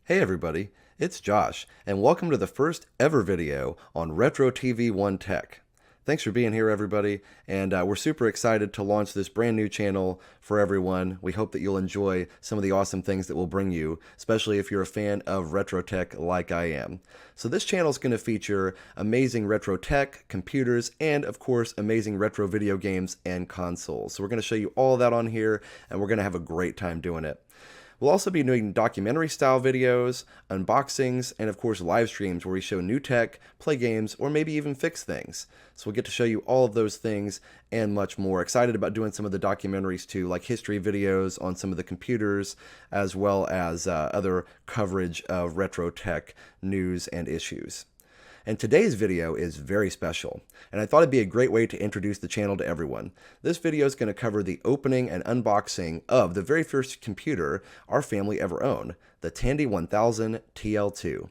Hey everybody, it's Josh, and welcome to the first ever video on RetroTV1 Tech. Thanks for being here, everybody, and we're super excited to launch this brand new channel for everyone. We hope that you'll enjoy some of the awesome things that we'll bring you, especially if you're a fan of retro tech like I am. So this channel is going to feature amazing retro tech, computers, and of course, amazing retro video games and consoles. So we're going to show you all of that on here, and we're going to have a great time doing it. We'll also be doing documentary style videos, unboxings, and of course live streams where we show new tech, play games, or maybe even fix things. So we'll get to show you all of those things and much more. Excited about doing some of the documentaries too, like history videos on some of the computers, as well as other coverage of retro tech news and issues. And today's video is very special, and I thought it'd be a great way to introduce the channel to everyone. This video is going to cover the opening and unboxing of the very first computer our family ever owned, the Tandy 1000 TL2.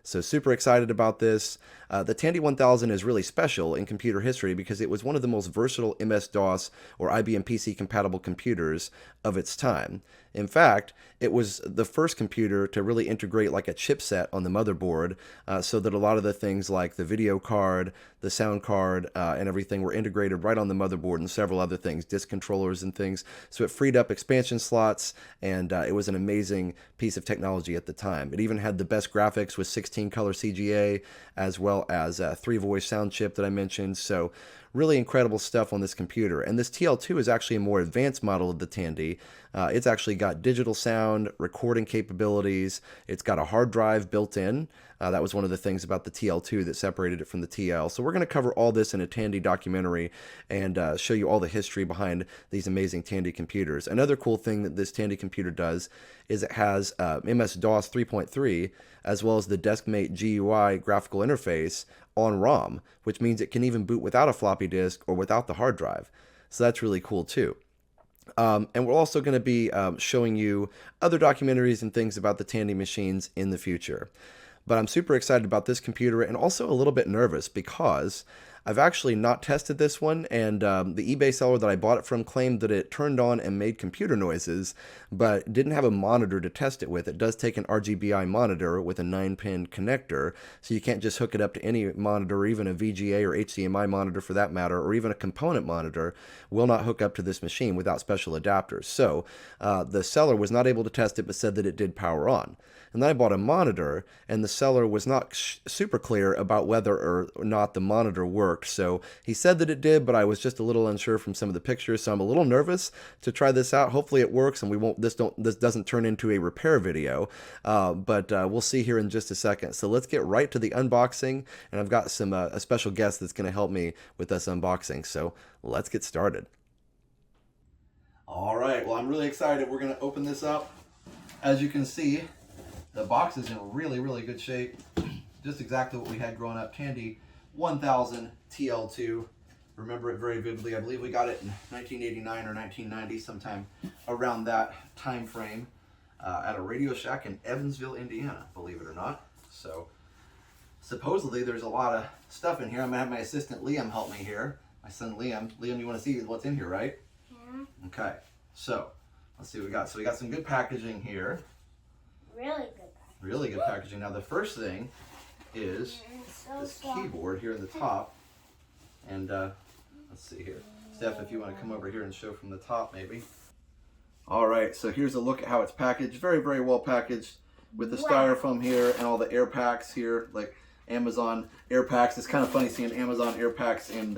So super excited about this. The Tandy 1000 is really special in computer history because it was one of the most versatile MS-DOS or IBM PC compatible computers of its time. In fact, it was the first computer to really integrate like a chipset on the motherboard, so that a lot of the things like the video card, the sound card, and everything were integrated right on the motherboard, and several other things, disk controllers and things. So it freed up expansion slots, and it was an amazing piece of technology at the time. It even had the best graphics with 16 color CGA, as well as a 3-voice sound chip that I mentioned. So really incredible stuff on this computer. And this TL2 is actually a more advanced model of the Tandy. It's actually got digital sound, recording capabilities. It's got a hard drive built in. That was one of the things about the TL2 that separated it from the TL. So we're going to cover all this in a Tandy documentary and show you all the history behind these amazing Tandy computers. Another cool thing that this Tandy computer does is it has MS-DOS 3.3 as well as the DeskMate GUI graphical interface on ROM, which means it can even boot without a floppy disk or without the hard drive. So that's really cool too. And we're also going to be showing you other documentaries and things about the Tandy machines in the future. But I'm super excited about this computer and also a little bit nervous because I've actually not tested this one, and the eBay seller that I bought it from claimed that it turned on and made computer noises, but didn't have a monitor to test it with. It does take an RGBI monitor with a 9-pin connector, so you can't just hook it up to any monitor, or even a VGA or HDMI monitor for that matter, or even a component monitor will not hook up to this machine without special adapters. So the seller was not able to test it, but said that it did power on. And then I bought a monitor, and the seller was not super clear about whether or not the monitor worked. So he said that it did, but I was just a little unsure from some of the pictures. So I'm a little nervous to try this out. Hopefully it works, and this doesn't turn into a repair video. But we'll see here in just a second. So let's get right to the unboxing, and I've got some a special guest that's going to help me with this unboxing. So let's get started. All right. Well, I'm really excited. We're going to open this up. As you can see, the box is in really, really good shape. Just exactly what we had growing up. Tandy 1000 TL2. Remember it very vividly. I believe we got it in 1989 or 1990, sometime around that time frame, at a Radio Shack in Evansville, Indiana, believe it or not. So supposedly there's a lot of stuff in here. I'm going to have my assistant Liam help me here. My son Liam. Liam, you want to see what's in here, right? Yeah. Okay. So let's see what we got. So we got some good packaging here. Really good packaging. Really good packaging. Now the first thing is this keyboard here in the top. And let's see here. Steph, if you want to come over here and show from the top maybe. Alright, so here's a look at how it's packaged. Very, very well packaged with the styrofoam here and all the air packs here, like Amazon air packs. It's kind of funny seeing Amazon air packs in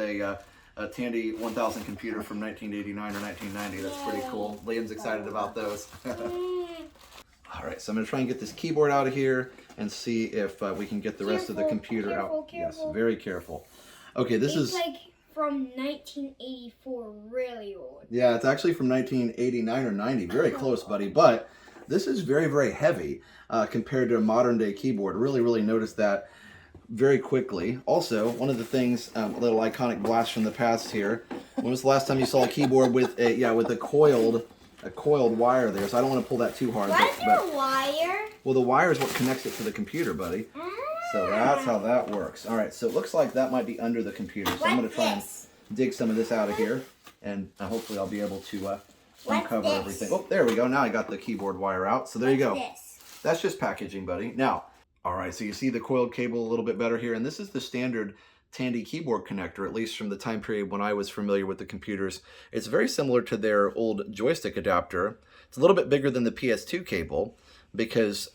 a Tandy 1000 computer from 1989 or 1990. That's pretty cool. Liam's excited about those. All right, so I'm going to try and get this keyboard out of here and see if we can get the rest of the computer out. Yes, very careful. Okay, this is like from 1984, really old. Yeah, it's actually from 1989 or 90. Very close, buddy. But this is very, very heavy compared to a modern day keyboard. Really, really noticed that very quickly. Also, one of the things, a little iconic blast from the past here. When was the last time you saw a keyboard with a coiled wire there? So I don't want to pull that too hard. Why is there a wire? Well, the wire is what connects it to the computer, buddy. So that's how that works. All right, so it looks like that might be under the computer. So I'm going to try and dig some of this out of here, and hopefully I'll be able to uncover everything. Oh, there we go. Now I got the keyboard wire out. So there you go. that's just packaging, buddy. Now, all right, so you see the coiled cable a little bit better here, and this is the standard Tandy keyboard connector, at least from the time period when I was familiar with the computers. It's very similar to their old joystick adapter. It's a little bit bigger than the PS2 cable because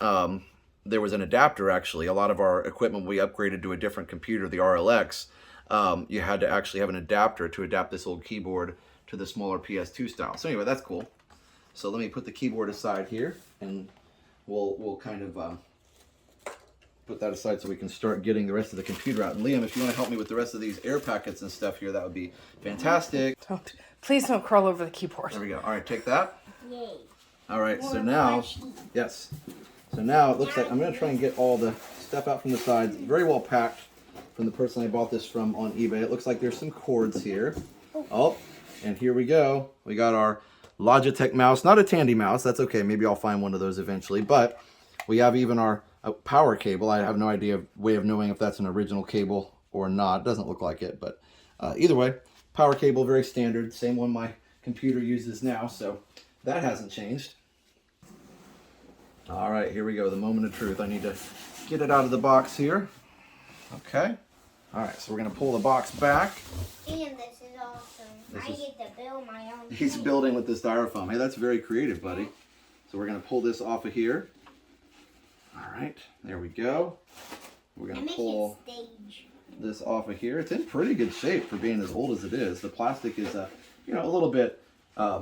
there was an adapter, actually. A lot of our equipment, we upgraded to a different computer, the RLX. You had to actually have an adapter to adapt this old keyboard to the smaller PS2 style. So anyway, that's cool. So let me put the keyboard aside here, and we'll kind of put that aside so we can start getting the rest of the computer out. And Liam, if you want to help me with the rest of these air packets and stuff here, that would be fantastic. Please don't crawl over the keyboard. There we go. All right, take that. Yay. All right, so now, yes. So now it looks like I'm going to try and get all the stuff out from the sides. Very well packed from the person I bought this from on eBay. It looks like there's some cords here. Oh, and here we go. We got our Logitech mouse. Not a Tandy mouse. That's okay. Maybe I'll find one of those eventually. But we have even our power cable. I have no way of knowing if that's an original cable or not. It doesn't look like it, but either way, power cable, very standard. Same one my computer uses now, so that hasn't changed. All right, here we go. The moment of truth. I need to get it out of the box here. Okay. All right, so we're going to pull the box back. And this is awesome. I get to build my own He's thing. building with the styrofoam. Hey, that's very creative, buddy. So we're going to pull this off of here. All right, there we go. We're going to pull this off of here. It's in pretty good shape for being as old as it is. The plastic is, a little bit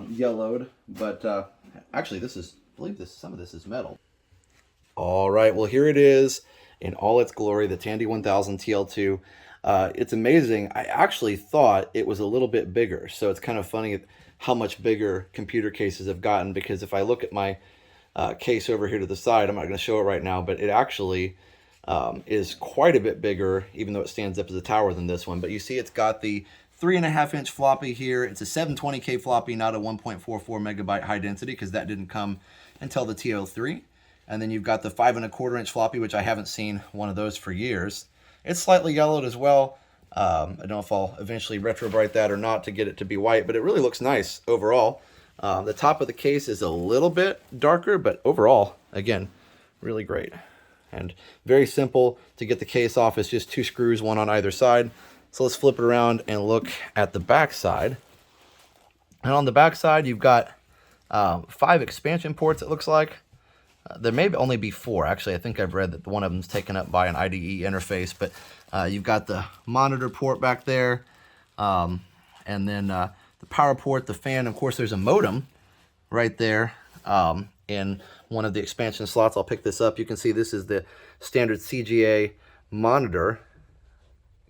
yellowed, but actually, I believe some of this is metal. All right, well, here it is in all its glory, the Tandy 1000 TL2. It's amazing. I actually thought it was a little bit bigger, so it's kind of funny how much bigger computer cases have gotten, because if I look at my case over here to the side, I'm not going to show it right now, but it actually is quite a bit bigger, even though it stands up as a tower than this one. But you see it's got the 3.5-inch floppy here. It's a 720K floppy, not a 1.44 megabyte high density, because that didn't come until the TL3. And then you've got the 5.25-inch floppy, which I haven't seen one of those for years. It's slightly yellowed as well. I don't know if I'll eventually retro-bright that or not to get it to be white, but it really looks nice overall. The top of the case is a little bit darker, but overall, again, really great. And very simple to get the case off. It's just 2 screws, one on either side. So let's flip it around and look at the back side. And on the back side, you've got 5 expansion ports, it looks like. There may only be 4. Actually, I think I've read that one of them's taken up by an IDE interface. But you've got the monitor port back there. And then the power port, the fan. Of course, there's a modem right there in one of the expansion slots. I'll pick this up. You can see this is the standard CGA monitor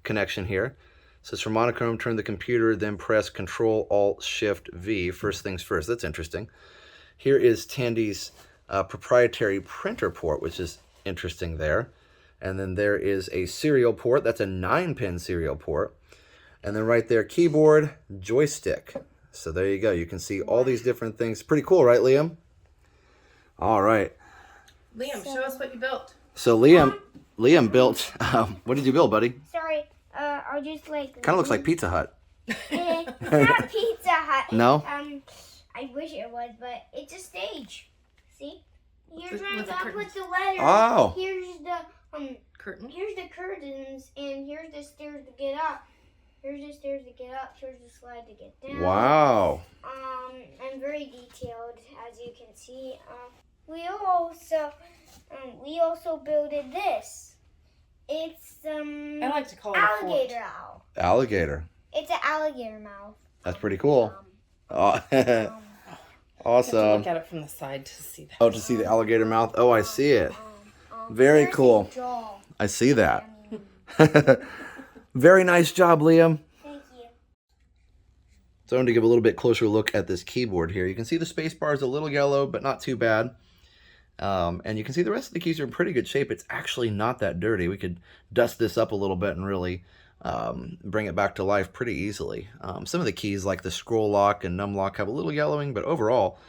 connection here. It says for monochrome, turn the computer, then press Control-Alt-Shift-V. First things first. That's interesting. Here is Tandy's proprietary printer port, which is interesting there. And then there is a serial port. That's a 9-pin serial port. And then right there, keyboard, joystick. So there you go. You can see all these different things. Pretty cool, right, Liam? All right. Liam, show us what you built. So Liam built, what did you build, buddy? Sorry, I just like... Kind of looks like Pizza Hut. It's not Pizza Hut. No? I wish it was, but it's a stage. See? Here's where With the I put curtains. the letters. Oh. Here's the Curtain. Here's the curtains, and here's the stairs to get up. Here's the stairs to get up. Here's the slide to get down. Wow. I'm very detailed, as you can see. We also builded this. It's I like to call it a fort. alligator owl. Alligator. It's an alligator mouth. That's pretty cool. Oh, You have to awesome. look at it from the side to see that. Oh, to see the alligator mouth? Oh, I see it. Very Here's cool. the jaw. I see that. Very nice job, Liam. Thank you. So I'm going to give a little bit closer look at this keyboard here. You can see the space bar is a little yellow, but not too bad. And you can see the rest of the keys are in pretty good shape. It's actually not that dirty. We could dust this up a little bit and really bring it back to life pretty easily. Some of the keys, like the scroll lock and num lock, have a little yellowing, but overall,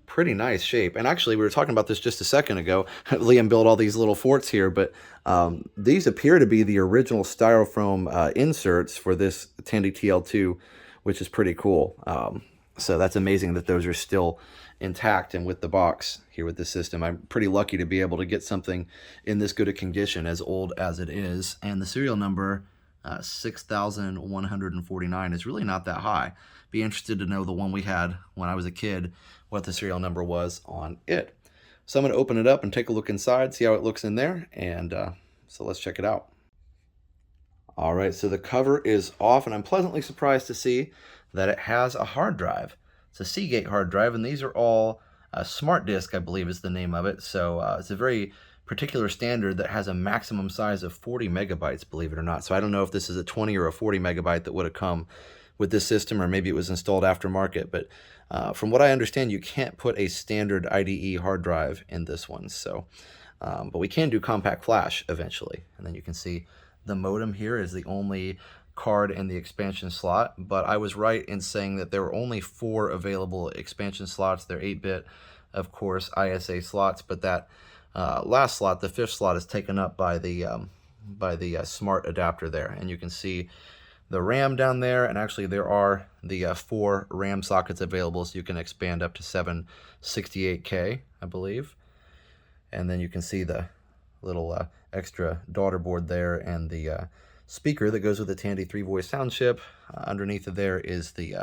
pretty nice shape. And actually, we were talking about this just a second ago. Liam built all these little forts here, but these appear to be the original styrofoam inserts for this Tandy TL2, which is pretty cool. So that's amazing that those are still intact and with the box here with the system. I'm pretty lucky to be able to get something in this good a condition, as old as it is. And the serial number, 6149, is really not that high. Be interested to know the one we had when I was a kid, what the serial number was on it. So I'm going to open it up and take a look inside, see how it looks in there, and so let's check it out. All right, so the cover is off, and I'm pleasantly surprised to see that it has a hard drive. It's a Seagate hard drive, and these are all Smart Disk, I believe is the name of it. So it's a very particular standard that has a maximum size of 40 megabytes, believe it or not. So I don't know if this is a 20 or a 40 megabyte that would have come with this system, or maybe it was installed aftermarket. But from what I understand, you can't put a standard IDE hard drive in this one. So, but we can do compact flash eventually. And then you can see the modem here is the only card in the expansion slot, but I was right in saying that there were only 4 available expansion slots. They're 8-bit, of course, ISA slots, but that last slot, the 5th slot, is taken up by the smart adapter there. And you can see the RAM down there, and actually there are the 4 RAM sockets available, so you can expand up to 768K, I believe. And then you can see the little extra daughter board there, and the speaker that goes with the Tandy 3-voice sound chip. Underneath of there is the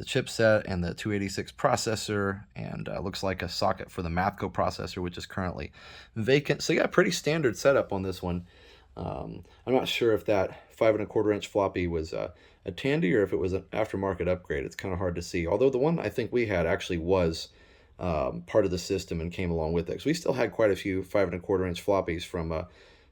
chipset and the 286 processor, and looks like a socket for the Mathco processor, which is currently vacant. So yeah, pretty standard setup on this one. I'm not sure if that 5 1/4 inch floppy was a Tandy or if it was an aftermarket upgrade. It's kind of hard to see. Although the one I think we had actually was part of the system and came along with it. So we still had quite a few 5 1/4 inch floppies from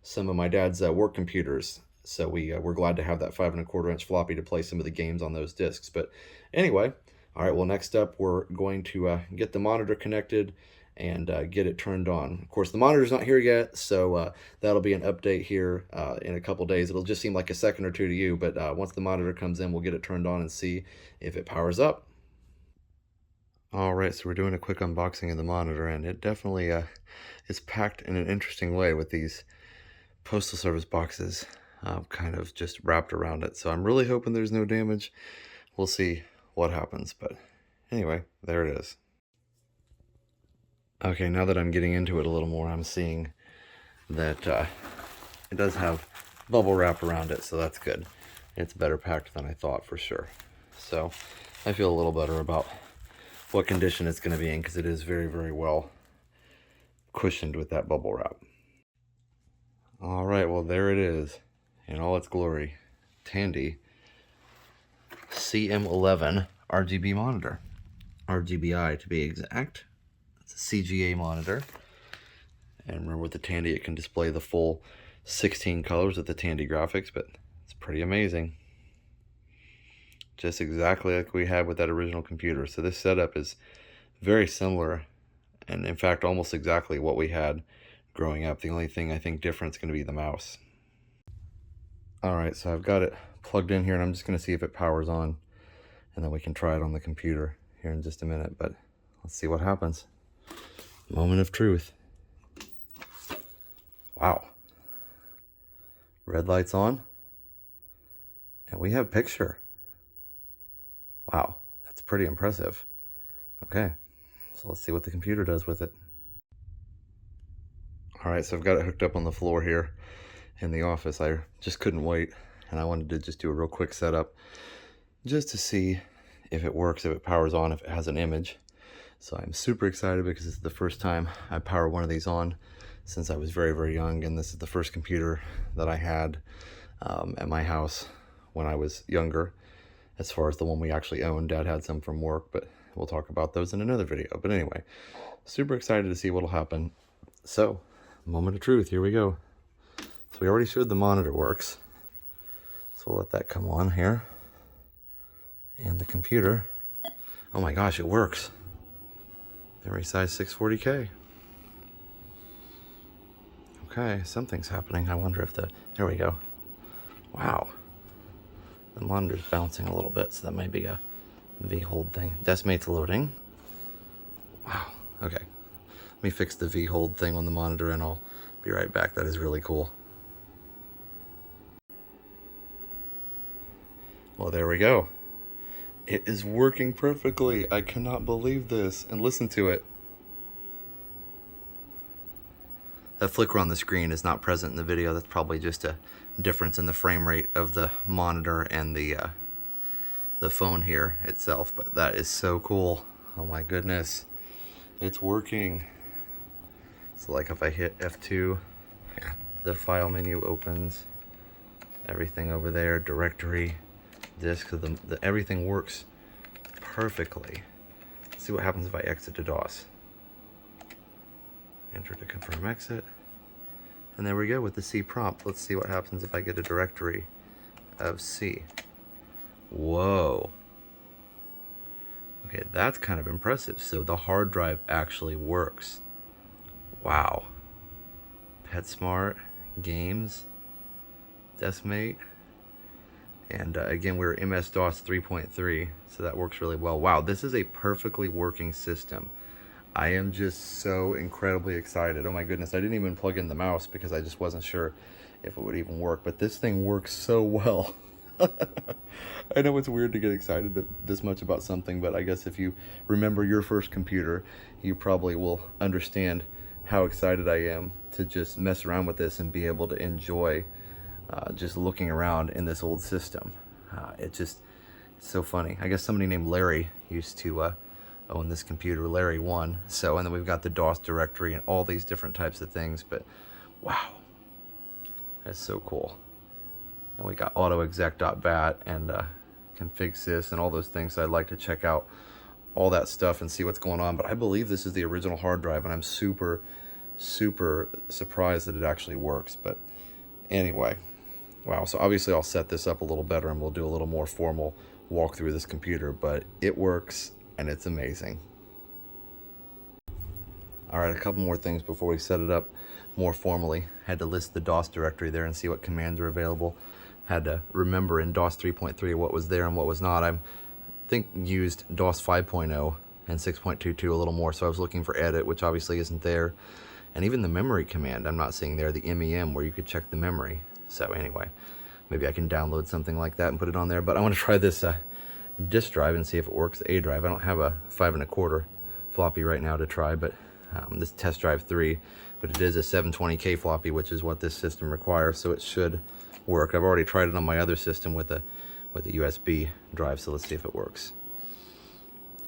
some of my dad's work computers. So we're glad to have that 5 1/4 inch floppy to play some of the games on those discs. But anyway, all right, well, next up we're going to get the monitor connected and get it turned on. Of course, the monitor's not here yet, so that'll be an update here in a couple days. It'll just seem like a second or two to you, but once the monitor comes in, we'll get it turned on and see if it powers up. All right, so we're doing a quick unboxing of the monitor, and it definitely is packed in an interesting way with these Postal Service boxes kind of just wrapped around it. So I'm really hoping there's no damage. We'll see what happens, but anyway, there it is. Okay, now that I'm getting into it a little more, I'm seeing that it does have bubble wrap around it, so that's good. It's better packed than I thought, for sure. So I feel a little better about what condition it's going to be in, because it is very, very well cushioned with that bubble wrap. All right, well, there it is in all its glory. Tandy CM11 RGB monitor. RGBI to be exact. It's a CGA monitor. And remember, with the Tandy, it can display the full 16 colors with the Tandy graphics, but it's pretty amazing. Just exactly like we had with that original computer. So this setup is very similar, and in fact almost exactly what we had growing up. The only thing I think different is going to be the mouse. Alright, so I've got it plugged in here, and I'm just going to see if it powers on, and then we can try it on the computer here in just a minute. But let's see what happens. Moment of truth. Wow. Red light's on, and we have picture. Wow, that's pretty impressive. Okay, so let's see what the computer does with it. All right, so I've got it hooked up on the floor here in the office. I just couldn't wait, and I wanted to just do a real quick setup just to see if it works, if it powers on, if it has an image. So I'm super excited because it's the first time I power one of these on since I was very, very young, and this is the first computer that I had at my house when I was younger. As far as the one we actually owned, Dad had some from work, but we'll talk about those in another video. But anyway, super excited to see what'll happen. So, moment of truth, here we go. So we already showed the monitor works, so we'll let that come on here. And the computer, oh my gosh, it works. Memory size 640K. Okay, something's happening. I wonder if there we go. Wow. The monitor's bouncing a little bit, so that might be a V-hold thing. Decimate's loading. Wow, okay. Let me fix the V-hold thing on the monitor and I'll be right back. That is really cool. Well, there we go. It is working perfectly. I cannot believe this. And listen to it. That flicker on the screen is not present in the video. That's probably just a difference in the frame rate of the monitor and the phone here itself. But that is so cool. Oh my goodness. It's working. So like if I hit F2, the file menu opens. Everything over there, directory, disk, everything works perfectly. Let's see what happens if I exit to DOS. Enter to confirm exit. And there we go with the C prompt. Let's see what happens if I get a directory of C. Whoa. Okay, that's kind of impressive. So the hard drive actually works. Wow. PetSmart, games, Deskmate, and again we're MS-DOS 3.3, so that works really well. Wow, this is a perfectly working system. I am just so incredibly excited. Oh my goodness, I didn't even plug in the mouse because I just wasn't sure if it would even work, but this thing works so well. I know it's weird to get excited this much about something, but I guess if you remember your first computer, you probably will understand how excited I am to just mess around with this and be able to enjoy just looking around in this old system. It's so funny. I guess somebody named Larry used to own this computer, Larry1. So, and then we've got the DOS directory and all these different types of things, but wow, that's so cool. And we got autoexec.bat and config sys and all those things. So I'd like to check out all that stuff and see what's going on, but I believe this is the original hard drive, and I'm super surprised that it actually works. But anyway, wow. So obviously I'll set this up a little better and we'll do a little more formal walkthrough of this computer, but it works and it's amazing. All right, a couple more things before we set it up more formally. Had to list the DOS directory there and see what commands are available. Had to remember in DOS 3.3 what was there and what was not. I think used DOS 5.0 and 6.22 a little more, so I was looking for edit, which obviously isn't there. And even the memory command I'm not seeing there, the MEM, where you could check the memory. So anyway, maybe I can download something like that and put it on there. But I want to try this disk drive and see if it works, the A drive. I don't have a 5 1/4 floppy right now to try, but this test drive 3, but it is a 720K floppy, which is what this system requires, so it should work. I've already tried it on my other system with a USB drive, so let's see if it works.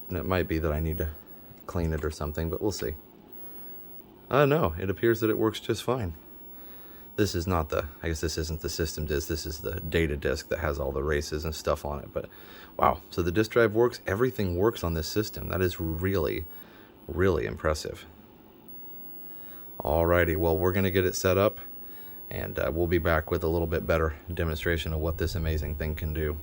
And it might be that I need to clean it or something, but we'll see. No, it appears that it works just fine. This is not I guess this isn't the system disk, this is the data disk that has all the races and stuff on it, but wow. So the disk drive works, everything works on this system. That is really, really impressive. Alrighty, well, we're gonna get it set up, and we'll be back with a little bit better demonstration of what this amazing thing can do.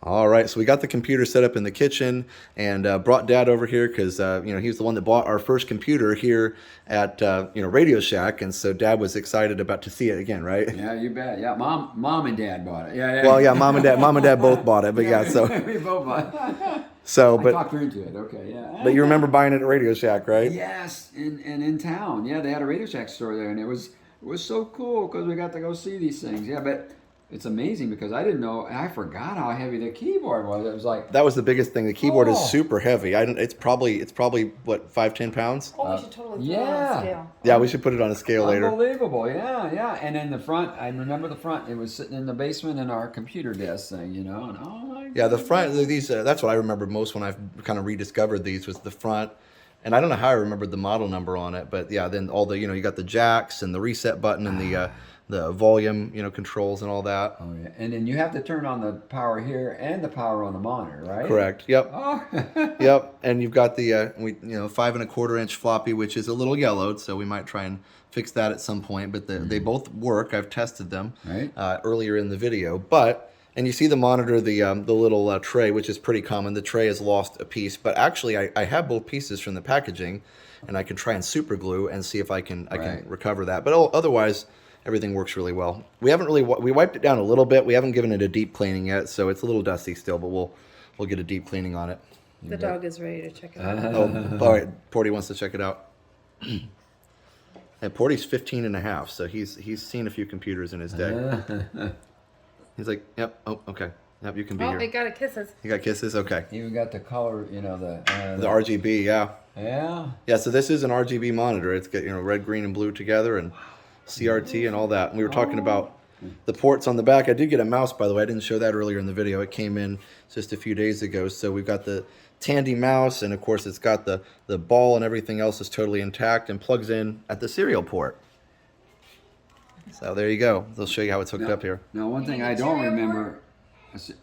All right, so we got the computer set up in the kitchen and brought Dad over here because you know, he was the one that bought our first computer here at you know, Radio Shack, and so Dad was excited about to see it again, right? Yeah, you bet. Yeah, mom and Dad bought it. Yeah. Well, yeah, mom and dad both bought it, but yeah, so we both bought it. so, I but talked her into it. Okay, yeah. but you remember buying it at Radio Shack, right? Yes, in town. Yeah, they had a Radio Shack store there, and it was so cool because we got to go see these things. Yeah, but it's amazing because I didn't know, I forgot how heavy the keyboard was. It was like, That was the biggest thing. The keyboard is super heavy. It's probably what, 5-10 pounds? Oh, we should totally put it on a scale. Yeah, we should put it on a scale later. unbelievable. Yeah. And in the front, I remember the front. It was sitting in the basement in our computer desk thing, you know. And oh my. Yeah, the front. These. That's what I remember most when I've kind of rediscovered these, was the front. And I don't know how I remembered the model number on it, but yeah, then all the, you know, you got the jacks and the reset button and the volume, you know, controls and all that. Oh yeah, and then you have to turn on the power here and the power on the monitor, right? Correct. Yep. Oh. Yep. And you've got the you know, 5 1/4 inch floppy, which is a little yellowed, so we might try and fix that at some point. But they both work. I've tested them earlier in the video. But and you see the monitor, the little tray, which is pretty common. The tray has lost a piece, but actually I have both pieces from the packaging, and I can try and super glue and see if I can recover that. But otherwise, everything works really well. We haven't really we wiped it down a little bit. We haven't given it a deep cleaning yet, so it's a little dusty still. But we'll get a deep cleaning on it. The dog is ready to check it out. Oh, all right. Porty wants to check it out. And Porty's 15 and a half, so he's seen a few computers in his day. He's like, yep. Oh, okay. Yep, you can be Oh, here. it got a kisses. You got kisses? Okay. Even got the color, you know, The RGB, yeah. Yeah. Yeah, so this is an RGB monitor. It's got, red, green, and blue together, and CRT and all that. And we were talking about the ports on the back. I did get a mouse, by the way. I didn't show that earlier in the video. It came in just a few days ago. So we've got the Tandy mouse, and of course it's got the ball and everything else is totally intact and plugs in at the serial port. So there you go. They'll show you how it's hooked up here. Now, one thing I don't remember,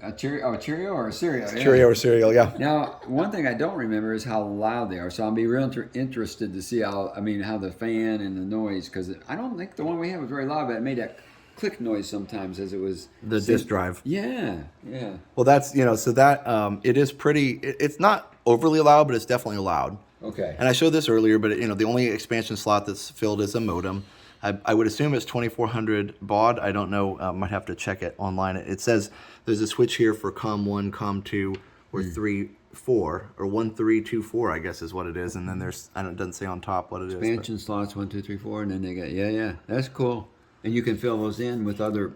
a Cheerio or a cereal? Yeah. Cheerio or cereal, yeah. Now, one thing I don't remember is how loud they are. So I'll be real interested to see how the fan and the noise, because I don't think the one we have was very loud, but it made that click noise sometimes as it was. The disk drive. Yeah, yeah. Well, that's, so that, it is pretty, it's not overly loud, but it's definitely loud. Okay. And I showed this earlier, but the only expansion slot that's filled is a modem. I would assume it's 2400 baud. I don't know. Might have to check it online. It says there's a switch here for COM1, COM2, or 3, 4, or 1, 3, 2, 4, I guess is what it is. And then there's, it doesn't say on top what it is. Expansion slots 1, 2, 3, 4, and then they got yeah. That's cool. And you can fill those in with other.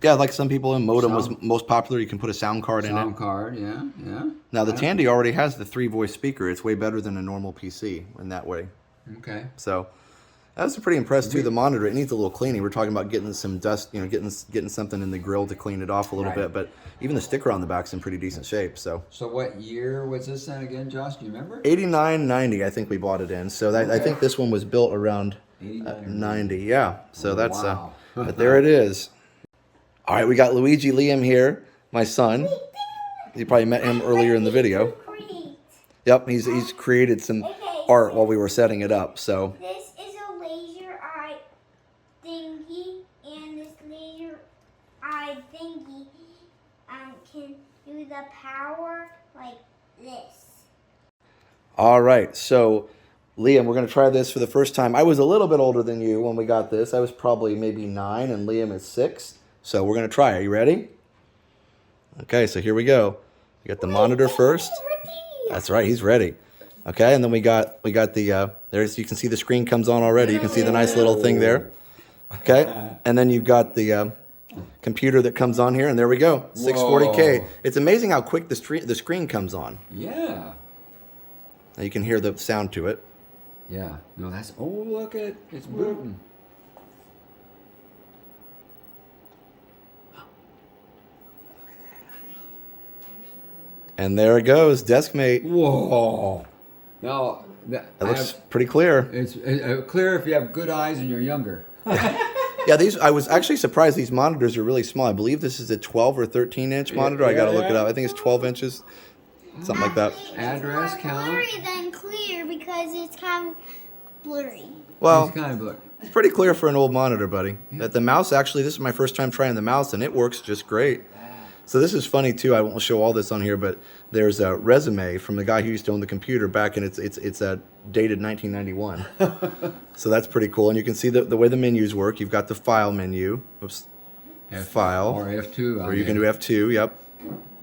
Yeah, like some people in modem was most popular. You can put a sound card in it. Sound card, yeah. Now the Tandy already has the 3-voice speaker. It's way better than a normal PC in that way. Okay. So I was pretty impressed too. The monitor, it needs a little cleaning. We're talking about getting some dust, getting something in the grill to clean it off a little bit. But even the sticker on the back's in pretty decent shape. So what year was this then again, Josh? Do you remember? 89, 90, I think we bought it in. So that, I think this one was built around 90. Yeah. So that's wow. But there it is. All right, we got Luigi Liam here, my son. You probably met him earlier in the video. Yep, he's created some art while we were setting it up. So. This is a laser eye thingy, and this laser eye thingy can do the power like this. All right, so Liam, we're going to try this for the first time. I was a little bit older than you when we got this. I was probably maybe 9, and Liam is 6. So we're going to try. Are you ready? Okay, so here we go. We got the monitor first. That's right, he's ready. Okay, and then we got the there's, you can see the screen comes on already. You can see the nice little thing there. Okay, and then you've got the computer that comes on here, and there we go, 640K. It's amazing how quick the screen comes on. Yeah. Now you can hear the sound to it. Yeah. No, that's. Oh, look at it's booting. And there it goes, DeskMate. Whoa. Now It looks pretty clear. It's clear if you have good eyes and you're younger. Yeah, I was actually surprised these monitors are really small. I believe this is a 12 or 13 inch monitor. I got to look it up. I think it's 12 inches, something like that. Address count. Blurry than clear because it's kind of blurry. Well, It's kind of blurry. it's pretty clear for an old monitor, buddy. The mouse, actually, this is my first time trying the mouse, and it works just great. So this is funny too. I won't show all this on here, but there's a resume from the guy who used to own the computer back in it's dated 1991. So that's pretty cool. And you can see the way the menus work. You've got the file menu. Oops. File. Or F2. Or you can do F2. Yep.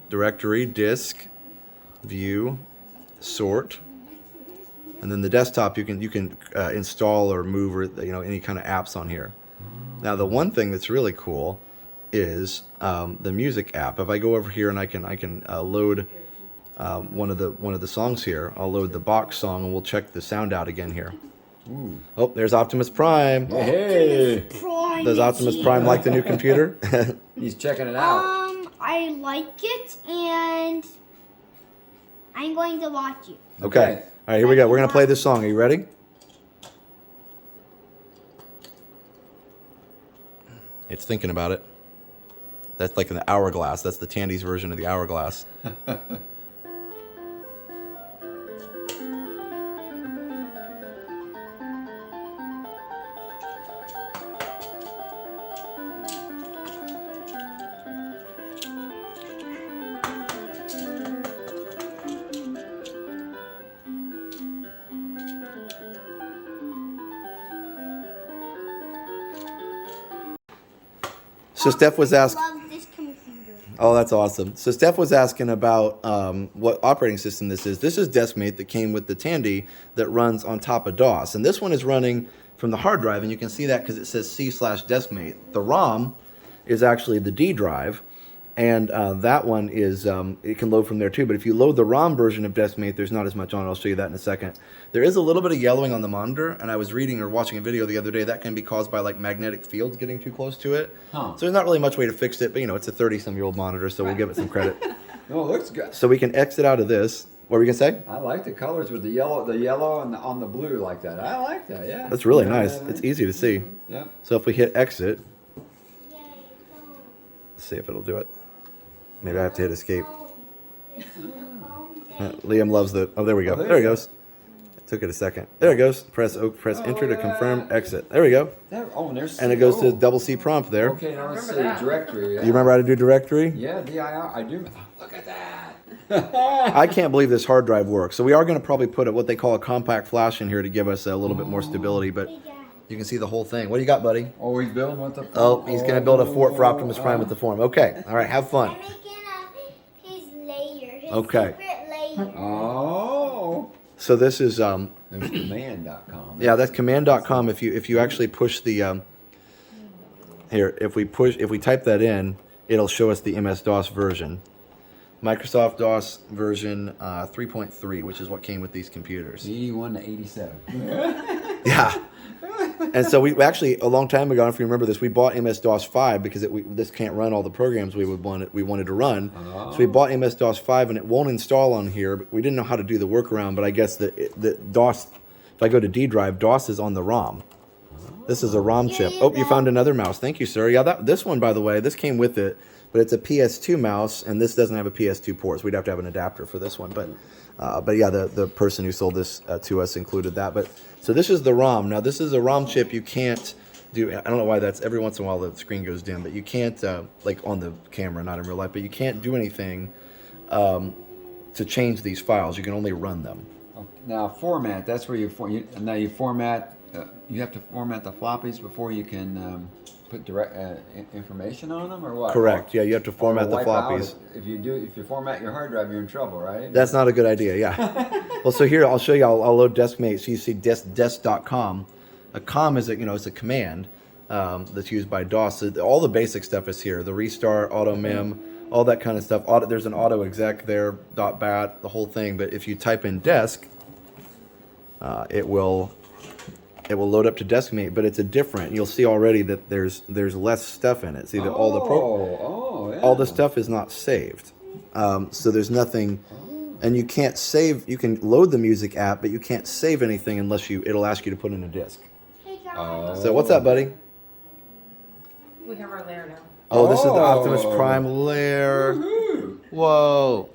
Directory, disk, view, sort. And then the desktop, you can install or move or any kind of apps on here. Now the one thing that's really cool is the music app. If I go over here and I can load one of the songs here, I'll load the box song and we'll check the sound out again here. Ooh. Oh, there's Optimus Prime. Hey. Does Optimus Prime like the new computer? He's checking it out. I like it, and I'm going to watch it. Okay. All right, here we go. We're gonna play this song. Are you ready? It's thinking about it. That's like an hourglass. That's the Tandy's version of the hourglass. So Steph was asking. I love this computer. Oh, that's awesome. So Steph was asking about what operating system this is. This is DeskMate that came with the Tandy that runs on top of DOS. And this one is running from the hard drive, and you can see that because it says C/DeskMate. The ROM is actually the D drive, And that one is, it can load from there too. But if you load the ROM version of Deskmate, there's not as much on it. I'll show you that in a second. There is a little bit of yellowing on the monitor, and I was reading or watching a video the other day that can be caused by like magnetic fields getting too close to it. Huh. So there's not really much way to fix it, but you know, it's a 30-some-year-old monitor, so we'll give it some credit. Oh, it looks good. So we can exit out of this. What were you gonna say? I like the colors with the yellow and on the blue like that. I like that. Yeah. That's really Yeah, nice. yeah, It's easy to see. Yeah. So if we hit exit, Yay, phone. let's see if it'll do it. Maybe I have to hit escape. Oh, this is the phone day. Liam loves the. Oh, there we go. Oh, there there it you go. goes. It took it a second. There it goes. Press enter to confirm exit. There we go. And there's. And it goes to double C prompt there. Okay, now let's see Remember that. directory. Yeah. You remember how to do directory? Yeah, dir. I do. Look at that. I can't believe this hard drive works. So we are going to probably put what they call a compact flash in here to give us a little bit more stability. But Hey, Dad. you can see the whole thing. What do you got, buddy? Oh, he's building with the. Oh, he's going to build a fort for Optimus Prime with the form. Okay. All right. Have fun. I'm making his layer, his Okay. secret layer. Oh. So this is There's command.com. yeah, that's command.com. If you actually push the here, if we type that in, it'll show us the MS-DOS version. Microsoft DOS version 3.3, which is what came with these computers. 81 to 87. Yeah. And so we actually, a long time ago, if you remember this, we bought MS-DOS 5 because this can't run all the programs we wanted to run. Oh. So we bought MS-DOS 5 and it won't install on here. But we didn't know how to do the workaround, but I guess the DOS, if I go to D drive, DOS is on the ROM. This is a ROM chip. you Oh, you go. found another mouse. Thank you, sir. Yeah, this one, by the way, this came with it, but it's a PS2 mouse, and this doesn't have a PS2 port, so we'd have to have an adapter for this one. But yeah, the person who sold this to us included that. But so this is the ROM. Now, this is a ROM chip you can't do. I don't know why that's every once in a while the screen goes dim, but you can't like on the camera, not in real life. But you can't do anything to change these files. You can only run them. Now format. That's where you format. You have to format the floppies before you can put direct information on them, or what? Correct. Yeah, you have to format the Or wipe out. floppies. If you format your hard drive, you're in trouble, right? That's not a good idea, yeah. Well, so here, I'll show you, I'll load Deskmate. So you see desk.com. A com is it's a command that's used by DOS. So all the basic stuff is here. The restart, auto mem, all that kind of stuff. There's an auto exec there, .bat, the whole thing. But if you type in desk, it will load up to Deskmate, but it's a different. You'll see already that there's less stuff in it. See that all yeah. the stuff is not saved. So there's nothing, and you can't save. You can load the music app, but you can't save anything unless it'll ask you to put in a disk. Hey, guys. So what's up, buddy? We have our layer now. Oh, this is the Oh. Optimus Prime layer. Woohoo. Whoa.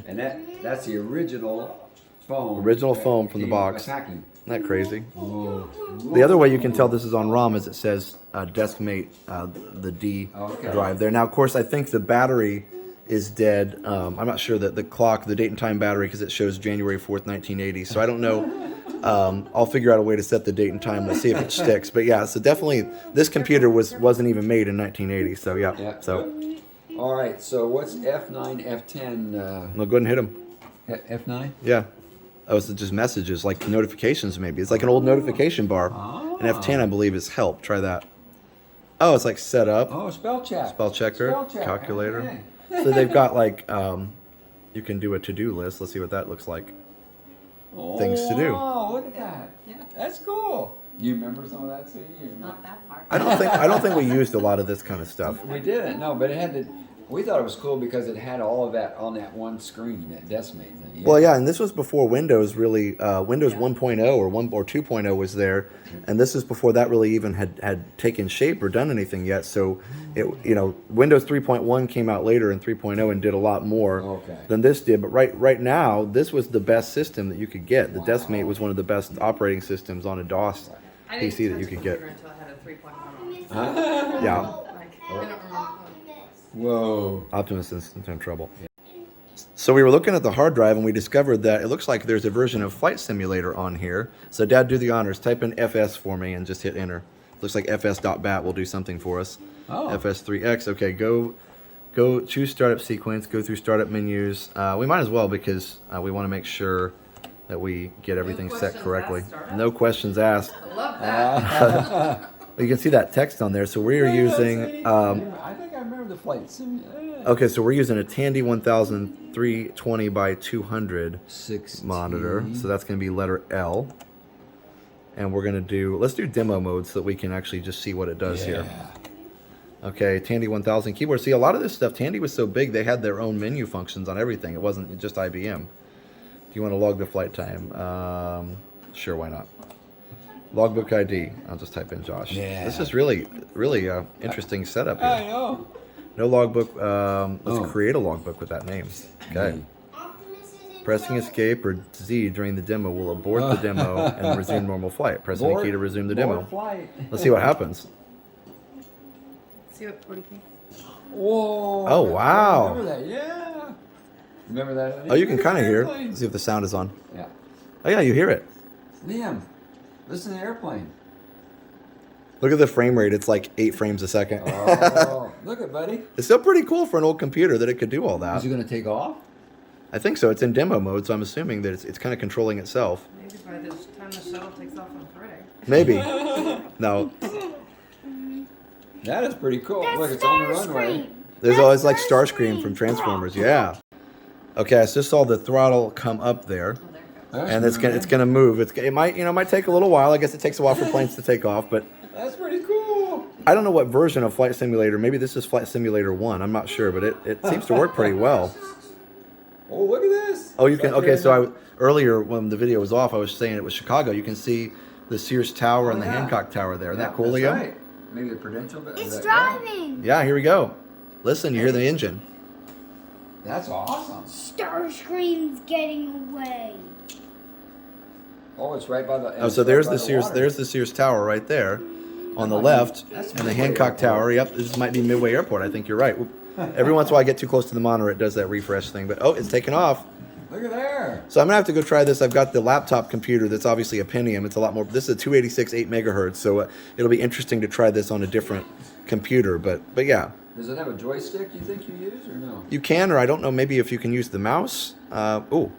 And that's the original foam. Original foam from the box. Attacking. Isn't that crazy? Oh. The other way you can tell this is on ROM is it says Deskmate, the D Okay. drive there. Now, of course, I think the battery is dead. I'm not sure that the date and time battery, because it shows January 4th, 1980. So I don't know. I'll figure out a way to set the date and time. We'll see if it sticks. But yeah, so definitely this computer wasn't even made in 1980. So yeah. Yeah. So All right. So what's F9, F10? no, go ahead and hit them. F9. Yeah. Oh, it's just messages, like notifications maybe. It's like an old notification bar. Ah. And F10, I believe, is help. Try that. Oh, it's like set up. Oh, spell check. Spell checker, Spell check. calculator. Okay. So they've got like, you can do a to-do list. Let's see what that looks like. Things to do. Oh, look at that. Yeah, that's cool. Do you remember some of that, Sadie? Not that part. I don't think we used a lot of this kind of stuff. We didn't. No, but it had to. We thought it was cool because it had all of that on that one screen, that Deskmate thing. Well, yeah, and this was before Windows really, Windows 1.0 or 2.0 was there, and this is before that really even had taken shape or done anything yet. So, Windows 3.1 came out later in 3.0 and did a lot more Okay. than this did. But right now, this was the best system that you could get. The Deskmate was one of the best operating systems on a DOS I didn't PC that touch you the could get. computer until I had a 3.1 Optimus. on. Yeah, Like, I don't remember. Optimus. Whoa. Optimus is in trouble. So we were looking at the hard drive and we discovered that it looks like there's a version of Flight Simulator on here. So Dad, do the honors. Type in FS for me and just hit enter. Looks like fs.bat will do something for us. Oh. FS3X. Okay, go choose startup sequence. Go through startup menus. We might as well because we want to make sure that we get everything set questions correctly. asked, startup? No questions asked. I love that. You can see that text on there. So we are using. I think I remember the flight sim. Okay, so we're using a Tandy 1320 by 200 monitor. So that's going to be letter L. And we're going to do, let's do demo mode so that we can actually just see what it does here. Okay, Tandy 1000 keyboard. See, a lot of this stuff, Tandy was so big, they had their own menu functions on everything. It wasn't just IBM. Do you want to log the flight time? Sure, why not? Logbook ID. I'll just type in Josh. Yeah. This is really interesting setup here. I know. No logbook. Let's create a logbook with that name. Okay. Pressing escape or Z during the demo will abort the demo and resume normal flight. Pressing the key to resume the demo. Flight. Let's see what happens. See what do you think? Whoa. Oh, wow. Remember that? Yeah. Remember that? Oh, you can kind of hear it. Let's see if the sound is on. Yeah. Oh, yeah, you hear it. Liam, listen to the airplane. Look at the frame rate. It's like 8 frames a second. Oh, look at buddy. It's still pretty cool for an old computer that it could do all Is that. it going to take off? I think so. It's in demo mode, so I'm assuming that it's kind of controlling itself. Maybe by the time the shuttle takes off on Friday. Maybe. No. That is pretty cool. That's Look, it's on the runway. Starscream. There's always like Starscream from Transformers. Yeah. Okay, I just saw the throttle come up there, Oh, there it goes. and it's gonna move. It might take a little while. I guess it takes a while for planes to take off, but That's pretty cool. I don't know what version of Flight Simulator. Maybe this is Flight Simulator 1. I'm not sure, but it seems to work pretty well. Oh, look at this. Oh, you can. Okay, so earlier when the video was off, I was saying it was Chicago. You can see the Sears Tower and the Hancock Tower there. Isn't that cool, that's Leo? right. Maybe the Prudential. It's driving. Yeah, here we go. Listen, you hear the engine. That's awesome. Starscream's getting away. Oh, it's right by the. Oh, so there's the Sears. There's the Sears Tower right there, on the left, That's and the Midway Hancock Airport. Tower. Yep, this might be Midway Airport. I think you're right. Every once in a while, I get too close to the monitor. It does that refresh thing. But oh, it's taken off. Look at there. So I'm gonna have to go try this. I've got the laptop computer that's obviously a Pentium. It's a lot more. This is a 286 8 megahertz. So it'll be interesting to try this on a different computer. But yeah, Does it have a joystick you think you use or no? you can, or I don't know. Maybe if you can use the mouse. Oh,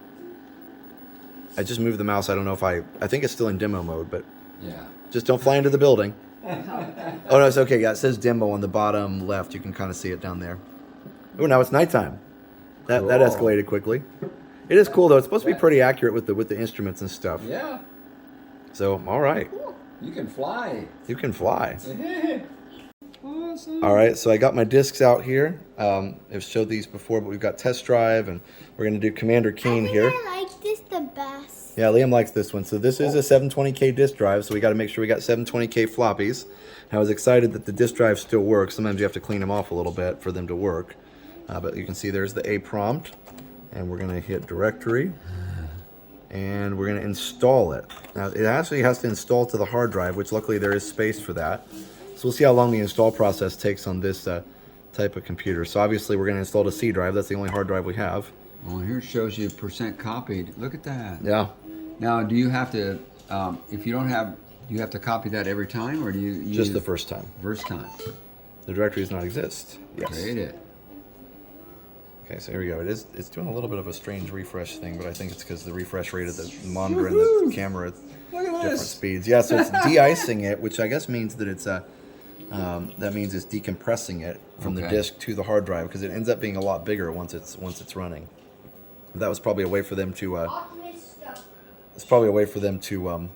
I just moved the mouse. I don't know if I think it's still in demo mode, but Yeah. just don't fly into the building. Oh no, it's okay. Yeah, it says demo on the bottom left. You can kind of see it down there. Oh, now it's nighttime. That Cool. escalated quickly. It is cool though. It's supposed to be pretty accurate with the instruments and stuff. Yeah. So all right, You can fly. you can fly. Awesome. All right, so I got my discs out here. I've showed these before, but we've got Test Drive, and we're gonna do Commander Keen here. I like this the best. Yeah, Liam likes this one. So this is a 720K disk drive, so we got to make sure we got 720K floppies. And I was excited that the disk drive still works. Sometimes you have to clean them off a little bit for them to work. But you can see there's the A prompt, and we're going to hit directory, and we're going to install it. Now, it actually has to install to the hard drive, which luckily there is space for that. So we'll see how long the install process takes on this type of computer. So obviously we're going to install to C drive. That's the only hard drive we have. Well, here it shows you % copied. Look at that. Yeah. Now, do you have to, if you don't have, do you have to copy that every time, or do you use Just the first time. first time? The directory does not exist. Yes. Create it. Okay, so here we go. It's doing a little bit of a strange refresh thing, but I think it's because the refresh rate of the monitor and the camera at Look at different this. speeds. Yeah, so it's de-icing it, which I guess means that it's that means it's decompressing it from the Okay. disk to the hard drive because it ends up being a lot bigger once it's running. That was probably a way for them to it's probably a way for them to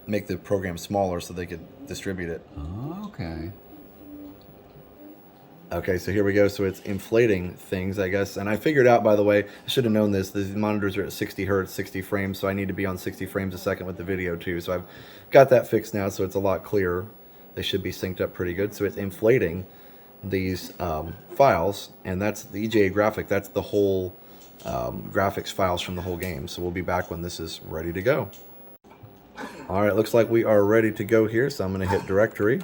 make the program smaller so they could distribute it. Oh, okay. Okay, so here we go. So it's inflating things, I guess. And I figured out, by the way, I should have known this. These monitors are at 60 hertz, 60 frames, so I need to be on 60 frames a second with the video too. So I've got that fixed now, so it's a lot clearer. They should be synced up pretty good. So it's inflating these files, and that's the EJA graphic. That's the whole graphics files from the whole game. So we'll be back when this is ready to go. All right, looks like we are ready to go here. So I'm going to hit directory,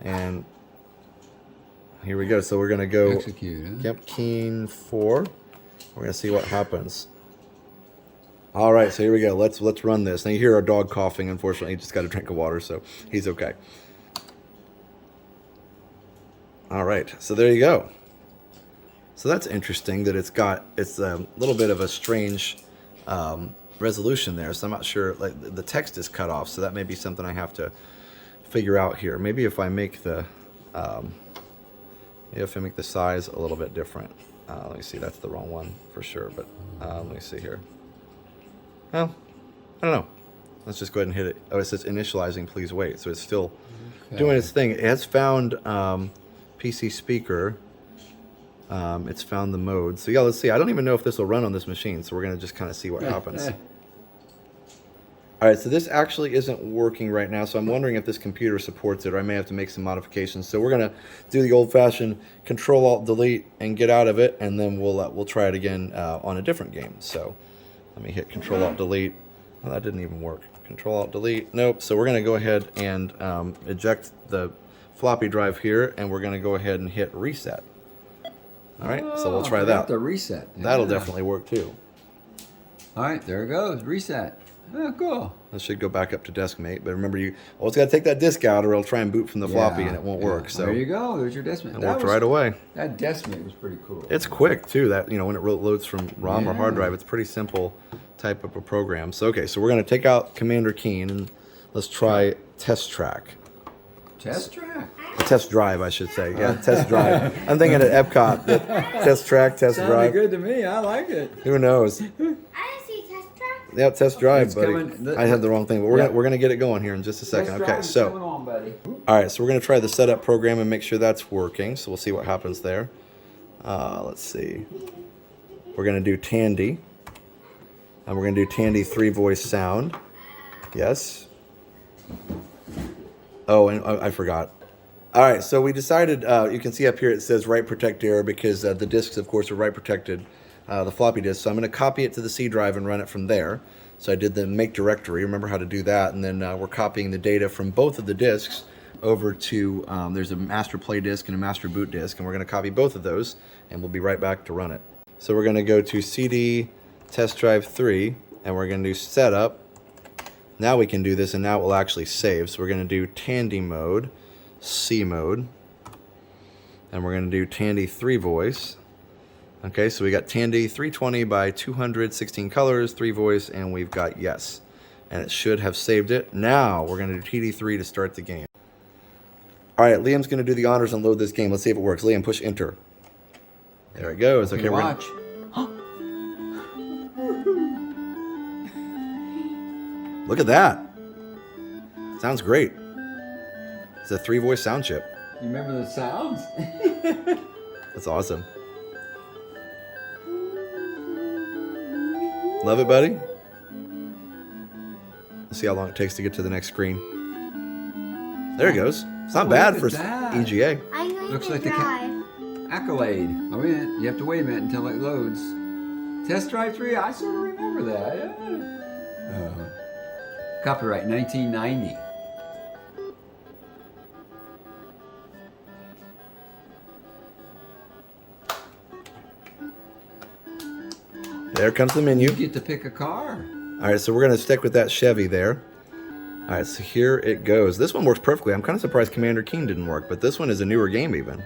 and here we go. So we're going to go Execute, huh? Yep, Keen 4. We're going to see what happens. All right, so here we go. Let's run this. Now you hear our dog coughing. Unfortunately, he just got a drink of water, so he's okay. All right, so there you go. So that's interesting that it's a little bit of a strange resolution there. So I'm not sure, like the text is cut off, so that may be something I have to figure out here. Maybe if I make the You have to make the size a little bit different. Let me see, that's the wrong one for sure, but let me see here. Well, I don't know. Let's just go ahead and hit it. Oh, it says initializing, please wait. So it's still doing its thing. It has found PC speaker. It's found the mode. So yeah, let's see. I don't even know if this will run on this machine, so we're going to just kind of see what happens. All right, so this actually isn't working right now, so I'm wondering if this computer supports it, or I may have to make some modifications. So we're going to do the old-fashioned Control-Alt-Delete and get out of it, and then we'll try it again on a different game. So let me hit Control-Alt-Delete. Well, that didn't even work. Control-Alt-Delete. Nope. So we're going to go ahead and eject the floppy drive here, and we're going to go ahead and hit Reset. All right, so we'll try that. The reset. Yeah. That'll definitely work too. All right, there it goes. Reset. Oh, cool. That should go back up to deskmate, but remember you always got to take that disk out or it'll try and boot from the floppy and it won't work. So there you go. There's your deskmate. It worked right away. That deskmate was pretty cool. It's quick too. That when it loads from ROM or hard drive, it's pretty simple type of a program. So okay, so we're going to take out Commander Keen and let's try Test Track. Test Track. Test Drive, I should say. Yeah, Test Drive. I'm thinking at Epcot. Test Track, Test Sounded Drive. good to me. I like it. Who knows? I didn't see Test Track. Yeah, Test Drive, It's buddy. coming. I had the wrong thing, but we're gonna get it going here in just a second. Test Okay, Drive is so coming on, buddy. all right, so we're gonna try the setup program and make sure that's working. So we'll see what happens there. Let's see. We're gonna do Tandy, and we're gonna do Tandy 3-voice sound. Yes. Oh, and I forgot. All right, so we decided, you can see up here it says write protect error because the disks, of course, are write protected, the floppy disk. So I'm going to copy it to the C drive and run it from there. So I did the make directory, remember how to do that, and then we're copying the data from both of the disks over to, there's a master play disk and a master boot disk, and we're going to copy both of those, and we'll be right back to run it. So we're going to go to CD test drive 3, and we're going to do setup. Now we can do this, and now it will actually save. So we're going to do Tandy mode. C mode, and we're going to do Tandy 3-voice. Okay, so we got Tandy 320 by 216 colors, 3-voice, and we've got yes, and it should have saved it. Now we're going to do TD3 to start the game. All right, Liam's going to do the honors and load this game. Let's see if it works. Liam, push enter. There it goes. Okay, watch. Look at that. Sounds great. It's a 3-voice sound chip. You remember the sounds? That's awesome. Love it, buddy? Let's see how long it takes to get to the next screen. There it goes. It's not bad for EGA. I'm going Looks to like the drive. Accolade. Oh, yeah. You have to wait a minute until it loads. Test Drive 3, I sort of remember that. Yeah. Copyright 1990. There comes the menu. You get to pick a car. All right, so we're going to stick with that Chevy there. All right, so here it goes. This one works perfectly. I'm kind of surprised Commander Keen didn't work, but this one is a newer game even.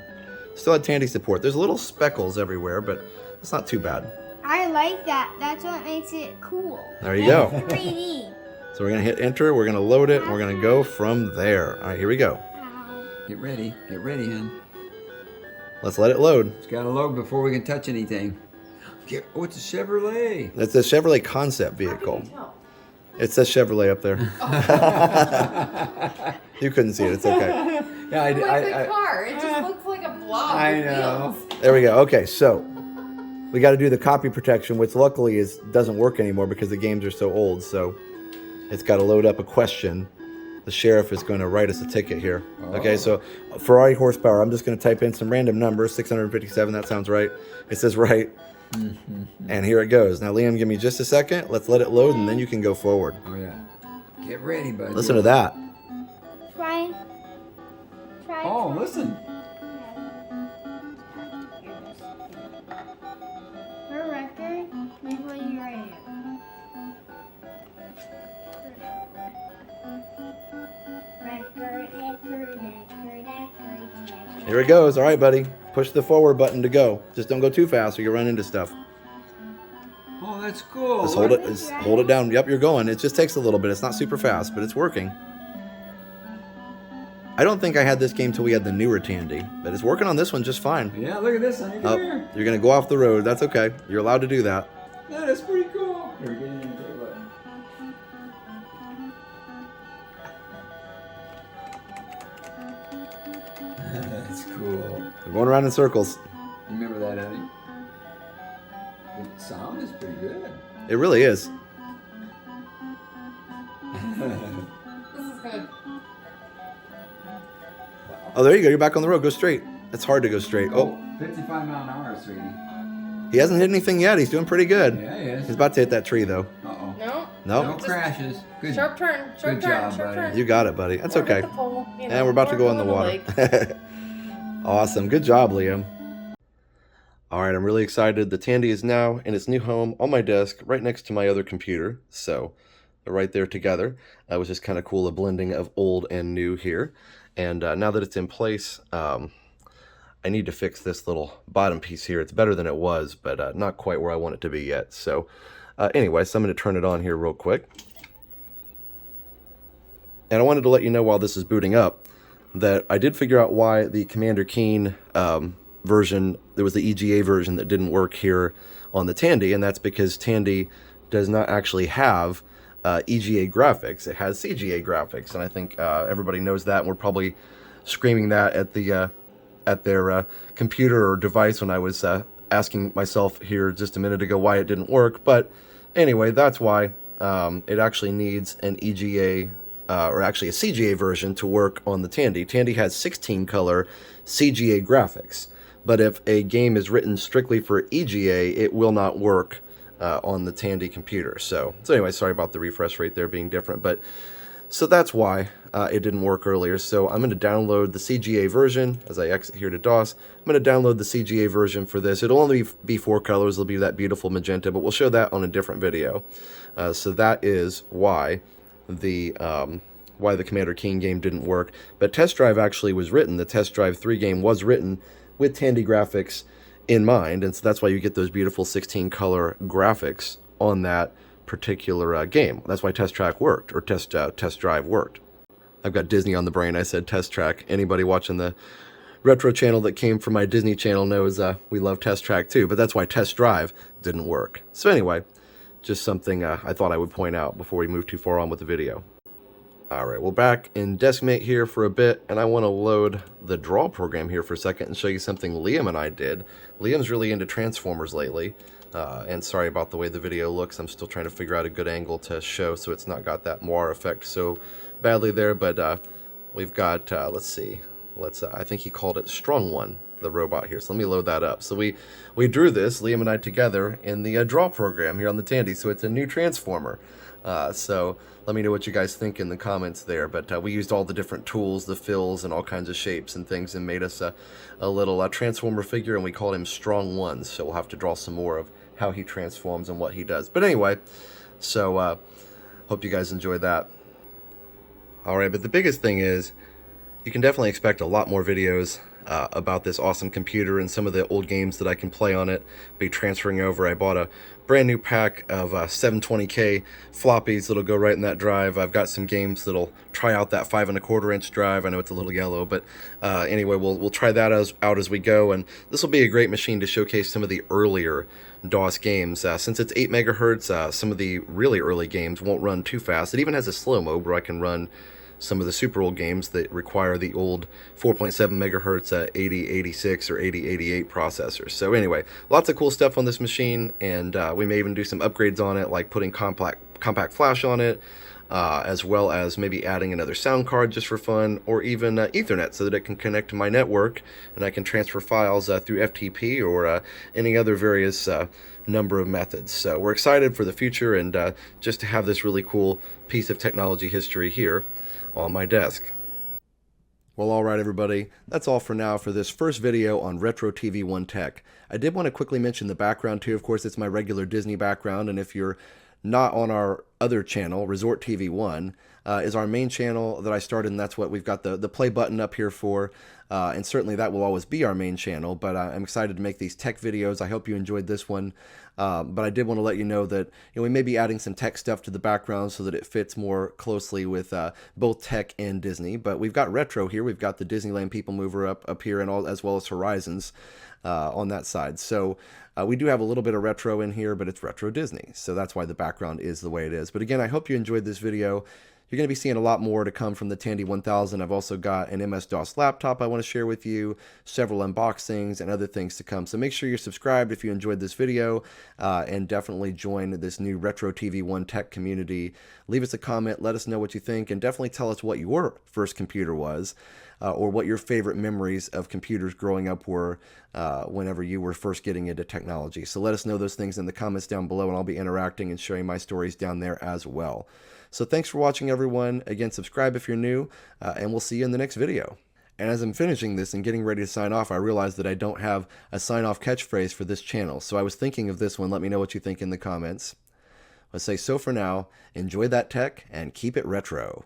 Still had Tandy support. There's little speckles everywhere, but it's not too bad. I like that. That's what makes it cool. There you go. 3D. So we're going to hit enter, we're going to load it, and we're going to go from there. All right, here we go. Get ready, hun. Let's let it load. It's got to load before we can touch anything. Oh, it's a Chevrolet. It's a Chevrolet concept vehicle. It says Chevrolet up there. You couldn't see it, it's okay. Yeah, Like the car, it just looks like a blob. I with know. wheels. There we go. Okay, so we got to do the copy protection, which luckily doesn't work anymore because the games are so old. So it's got to load up a question. The sheriff is going to write us a ticket here. Okay, so Ferrari horsepower. I'm just going to type in some random numbers. 657. That sounds right. It says right. And here it goes. Now, Liam, give me just a second. Let's let it load, and then you can go forward. Oh, yeah. Get ready, buddy. Listen to that. Try. Oh, listen. For record, before you write it. Here it goes. All right, buddy. Push the forward button to go. Just don't go too fast or you'll run into stuff. Oh, that's cool. Just hold it. Just hold it down. Yep, you're going. It just takes a little bit. It's not super fast, but it's working. I don't think I had this game till we had the newer Tandy, but it's working on this one just fine. Yeah, look at this, honey. Come here. You're gonna go off the road. That's okay. You're allowed to do that. Yeah, that's pretty cool. Here, get in and take a look. That's cool. We're going around in circles. Remember that, honey? The sound is pretty good. It really is. This is good. Oh, there you go. You're back on the road. Go straight. It's hard to go straight. Oh, 55 mile an hour, sweetie. he hasn't hit anything yet. He's doing pretty good. Yeah, he is. He's about to hit that tree, though. Uh-oh. No. No, No crashes. Good. Sharp turn. Sharp Good turn. job, sharp buddy. turn. you got it, buddy. That's Or hit okay. the pole, you know, And we're about to or go in the the water. lake. Awesome. Good job, Liam. All right, I'm really excited. The Tandy is now in its new home on my desk right next to my other computer. So they're right there together. It was just kind of cool, a blending of old and new here. And now that it's in place, I need to fix this little bottom piece here. It's better than it was, but not quite where I want it to be yet. So anyway, so I'm going to turn it on here real quick. And I wanted to let you know while this is booting up that I did figure out why the Commander Keen version, there was the EGA version that didn't work here on the Tandy, and that's because Tandy does not actually have EGA graphics. It has CGA graphics, and I think everybody knows that, and we're probably screaming that at their computer or device when I was asking myself here just a minute ago why it didn't work. But anyway, that's why it actually needs an EGA or actually a CGA version to work on the Tandy. Tandy has 16 color CGA graphics, but if a game is written strictly for EGA, it will not work on the Tandy computer. So anyway, sorry about the refresh rate there being different, but so that's why it didn't work earlier. So I'm going to download the CGA version as I exit here to DOS. I'm going to download the CGA version for this. It'll only be 4 colors. It'll be that beautiful magenta, but we'll show that on a different video. So that is why the Commander Keen game didn't work. But Test Drive actually was written. The Test Drive 3 game was written with Tandy graphics in mind, and so that's why you get those beautiful 16 color graphics on that particular game. That's why Test Track worked, or Test Drive worked. I've got Disney on the brain. I said Test Track. Anybody watching the Retro channel that came from my Disney channel knows we love Test Track too, but that's why Test Drive didn't work. So anyway, just something I thought I would point out before we move too far on with the video. Alright, we're back in Deskmate here for a bit, and I want to load the draw program here for a second and show you something Liam and I did. Liam's really into Transformers lately, and sorry about the way the video looks. I'm still trying to figure out a good angle to show so it's not got that moire effect so badly there, but we've got, let's see, I think he called it Strong One, the robot here. So let me load that up. So we drew this, Liam and I together, in the draw program here on the Tandy, so it's a new Transformer. So let me know what you guys think in the comments there. But we used all the different tools, the fills, and all kinds of shapes and things, and made us a little Transformer figure, and we called him Strong One. So we'll have to draw some more of how he transforms and what he does. But anyway, so hope you guys enjoyed that. Alright, but the biggest thing is you can definitely expect a lot more videos about this awesome computer and some of the old games that I can play on it. Be transferring over. I bought a brand new pack of 720K floppies that'll go right in that drive. I've got some games that'll try out that 5 1/4 inch drive. I know it's a little yellow, but anyway, we'll try that out as we go, and this will be a great machine to showcase some of the earlier DOS games. Since it's 8 megahertz, some of the really early games won't run too fast. It even has a slow mode where I can run some of the super old games that require the old 4.7 megahertz 8086 or 8088 processors. So anyway, lots of cool stuff on this machine, and we may even do some upgrades on it, like putting compact flash on it, as well as maybe adding another sound card just for fun, or even Ethernet so that it can connect to my network and I can transfer files through FTP or any other various number of methods. So we're excited for the future, and just to have this really cool piece of technology history here on my desk. Well, alright everybody, that's all for now for this first video on RetroTV1 Tech. I did want to quickly mention the background too. Of course, it's my regular Disney background, and if you're not on our other channel, Resort TV1, is our main channel that I started, and that's what we've got the play button up here for. And certainly that will always be our main channel, but I'm excited to make these tech videos. I hope you enjoyed this one. But I did want to let you know that we may be adding some tech stuff to the background so that it fits more closely with both tech and Disney. But we've got retro here. We've got the Disneyland People Mover up here, and all, as well as Horizons on that side. So we do have a little bit of retro in here, but it's retro Disney. So that's why the background is the way it is. But again, I hope you enjoyed this video. You're going to be seeing a lot more to come from the Tandy 1000. I've also got an MS-DOS laptop I want to share with you, several unboxings, and other things to come. So make sure you're subscribed if you enjoyed this video, and definitely join this new RetroTV1 Tech community. Leave us a comment, let us know what you think, and definitely tell us what your first computer was, or what your favorite memories of computers growing up were whenever you were first getting into technology. So let us know those things in the comments down below, and I'll be interacting and sharing my stories down there as well. So thanks for watching, everyone. Again, subscribe if you're new, and we'll see you in the next video. And as I'm finishing this and getting ready to sign off, I realized that I don't have a sign-off catchphrase for this channel. So I was thinking of this one. Let me know what you think in the comments. Let's say, so for now, enjoy that tech and keep it retro.